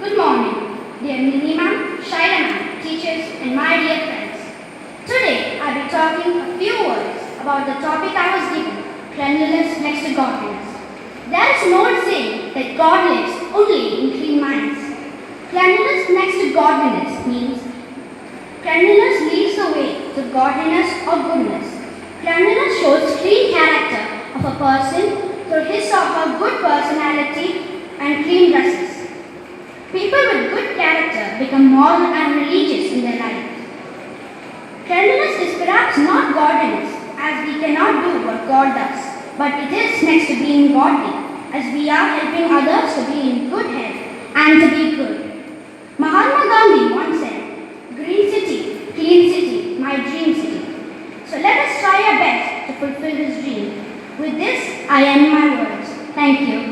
Good morning, dear Nini ma'am, Shaila ma'am, teachers and my dear friends. Today I'll be talking a few words about the topic I was given, cleanliness next to godliness. There is an old saying that God lives only in clean minds. Cleanliness next to godliness means cleanliness leads the way to godliness or goodness. Cleanliness shows clean character of a person through his or her good personality and clean dresses. People with good character become moral and religious in their lives. Cleanliness is perhaps not godliness, as we cannot do what God does, but it is next to being godly, as we are helping others to be in good health and to be good. Mahatma Gandhi once said, "Green city, clean city, my dream city." So let us try our best to fulfill this dream. With this, I end my words. Thank you.